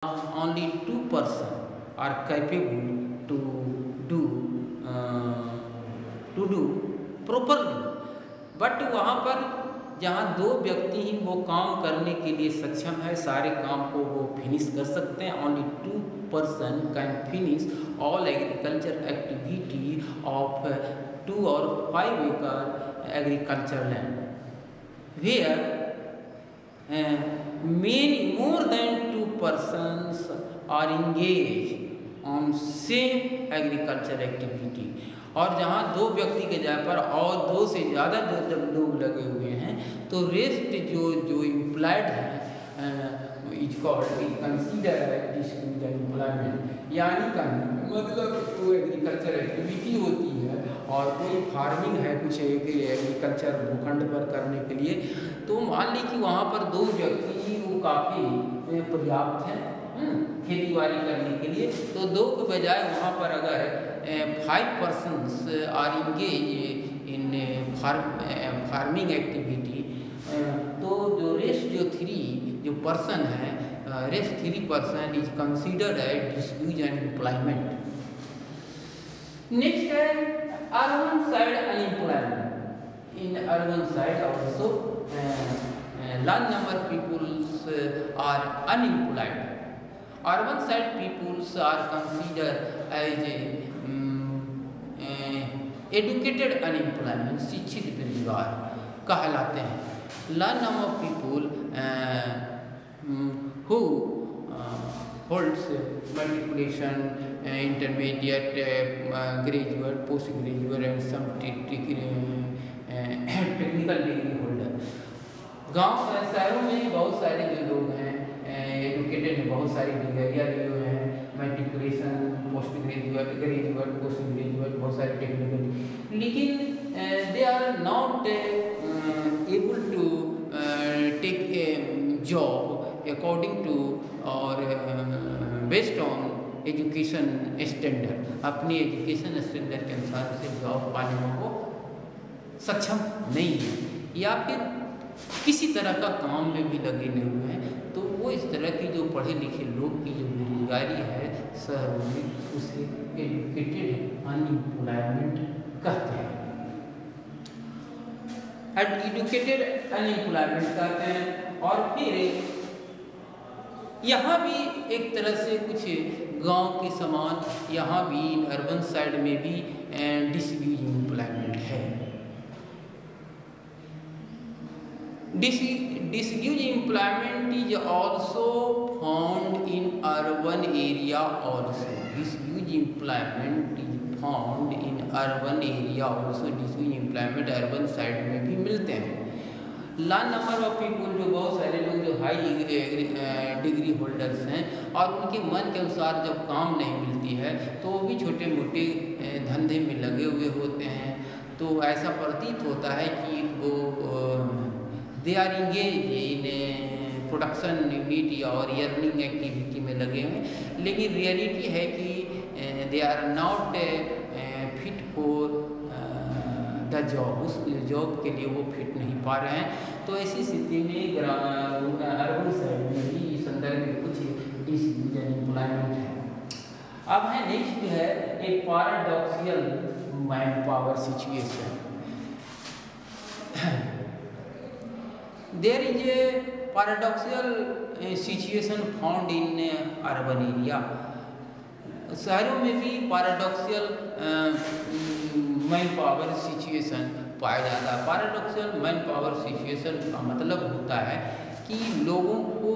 only 2% are capable to do uh, to do properly, but वहाँ पर जहाँ दो व्यक्ति ही वो काम करने के लिए सक्षम है, सारे काम को वो फिनिश कर सकते हैं। Only 2% can finish all agriculture activity of 2 or 5 acre agriculture land, where many more than 2 persons are engaged on same agriculture activity। और जहाँ दो व्यक्ति के जगह पर और 2 से ज़्यादा जब लोग लगे हुए हैं तो रेस्ट जो इम्प्लॉयड है इज कॉल्ड कंसीडर एम्प्लॉयमेंट, यानी का मतलब जो एग्रीकल्चर एक्टिविटी होती है और कोई फार्मिंग है कुछ एग्रीकल्चर भूखंड पर करने के लिए, तो मान ली कि वहाँ पर 2 व्यक्ति वो काफ़ी पर्याप्त हैं खेती बाड़ी करने के लिए, तो 2 के बजाय वहाँ पर अगर 5 persons are engage in farming activity, तो जो रेस्ट जो 3 पर्सन है, rest 3% is considered as disuse and employment. Next है urban side unemployment. In urban side also large number peoples are unemployed. Urban side peoples are considered as educated unemployment, शिक्षित बेरोजगार कहलाते हैं। Large number of people who holds matriculation, intermediate, graduate, post graduate and some technical degree holder। गांव शहरों में बहुत सारे जो लोग हैं एजुकेटेड हैं, बहुत सारी डिग्रियाँ लिए हुए हैं, matriculation, post graduate, graduate, post graduate, बहुत सारे टेक्निकल, लेकिन they are not able to take a job according to और बेस्ड ऑन एजुकेशन स्टैंडर्ड। अपनी एजुकेशन स्टैंडर्ड के अनुसार से जॉब पाने में वो सक्षम नहीं है, या फिर किसी तरह का काम में भी लगे नहीं हुए हैं, तो वो इस तरह की जो पढ़े लिखे लोग की जो बेरोजगारी है शहरों में, उसे एजुकेटेड अनएम्प्लॉयमेंट कहते हैं। एजुकेटेड अनएम्प्लॉयमेंट कहते हैं। और फिर यहाँ भी एक तरह से कुछ गांव के समान यहाँ भी अर्बन साइड में भी डिसयूज एम्प्लॉयमेंट है। Disuse employment is also found in urban area also. Disuse employment is found in urban area also. Disuse employment urban side में भी मिलते हैं। लार्ज नंबर ऑफ पीपल, जो बहुत सारे लोग जो हाई डिग्री होल्डर्स हैं और उनके मन के अनुसार जब काम नहीं मिलती है तो वो भी छोटे मोटे धंधे में लगे हुए होते हैं, तो ऐसा प्रतीत होता है कि वो they are engage in production unit और अर्निंग एक्टिविटी में लगे हैं, लेकिन रियलिटी है कि they are not fit for the job, उस जॉब के लिए वो फिट नहीं पा रहे हैं। तो ऐसी स्थिति में अर्बन साइड में भी इस संदर्भ में कुछ डिसयूज एम्प्लॉयमेंट है। अब है नेक्स्ट जो है एक paradoxical man power situation. There is a paradoxical situation found in urban area। शहरों में भी पैराडॉक्सियल मैन पावर सिचुएशन पाया जाता है। पैराडॉक्सियल मैन पावर सिचुएशन का मतलब होता है कि लोगों को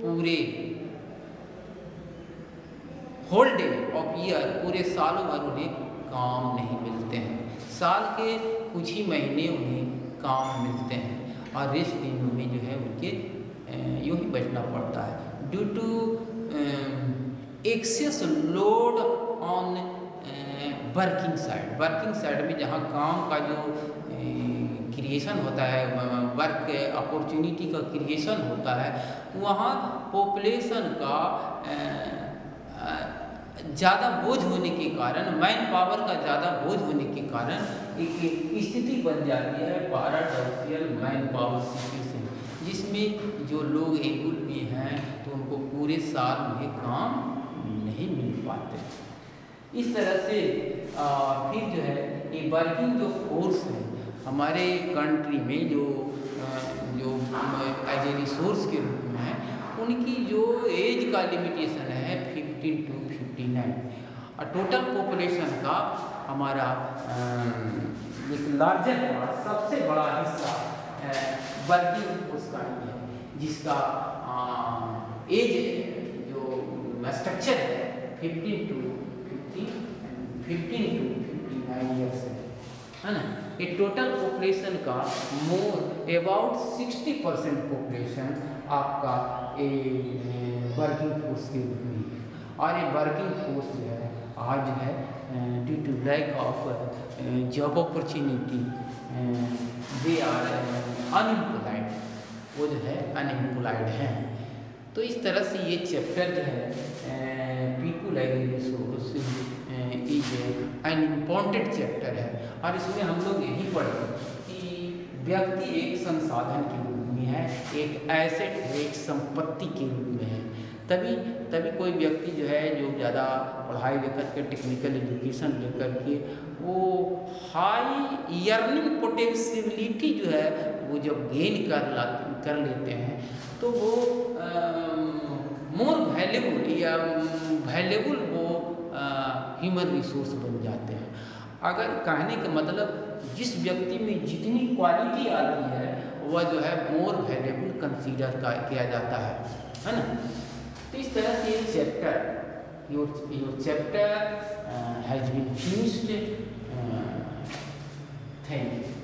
पूरे होल डे ऑफ ईयर, पूरे सालों भर उन्हें काम नहीं मिलते हैं, साल के कुछ ही महीने उन्हें काम मिलते हैं और रेस्ट दिनों में जो है उनके यूँ ही बैठना पड़ता है due to excess load on working side. Working side में जहाँ काम का जो क्रिएशन होता है, वर्क अपॉर्चुनिटी का क्रिएशन होता है, वहाँ पॉपुलेशन का ज़्यादा बोझ होने के कारण, मैन पावर का ज़्यादा बोझ होने के कारण एक स्थिति बन जाती है पैराडॉक्सियल मैन पावर सिचुएशन। जिसमें जो लोग एबल भी हैं तो उनको पूरे साल में काम नहीं मिल पाते। इस तरह से फिर जो है ये वर्किंग जो फोर्स है हमारे कंट्री में जो एज ए रिसोर्स के रूप में है, उनकी जो एज का लिमिटेशन है 15 to 59 और टोटल पॉपुलेशन का हमारा एक लार्जर पार्ट, सबसे बड़ा हिस्सा वर्किंग फोर्स का ही है, जिसका एज जो स्ट्रक्चर है 15 to 59 ईयर्स है ना। ये टोटल पॉपुलेशन का मोर अबाउट 60% पॉपुलेशन आपका वर्किंग फोर्स के रूप में है। और ये वर्किंग फोर्स जो है आज है due to lack of job opportunity they are unemployed, वो जो है अनएम्प्लॉयड हैं। तो इस तरह से ये चैप्टर जो है people as resource is an important chapter है। और इसमें हम लोग यही पढ़े कि व्यक्ति एक संसाधन के रूप में है, एक एसेट है, एक संपत्ति के रूप में है। तभी कोई व्यक्ति जो है जो ज़्यादा पढ़ाई लेकर के टेक्निकल एजुकेशन लेकर के वो हाई अर्निंग पोटेंशियलिटी जो है वो जब गेन कर लेते हैं तो वो मोर वैल्यूबल वो ह्यूमन रिसोर्स बन जाते हैं। अगर कहने का मतलब जिस व्यक्ति में जितनी क्वालिटी आती है वह जो है मोर वैल्यूबल कंसीडर किया जाता है ना। तो इस तरह से ये chapter your chapter has been finished. Thank you.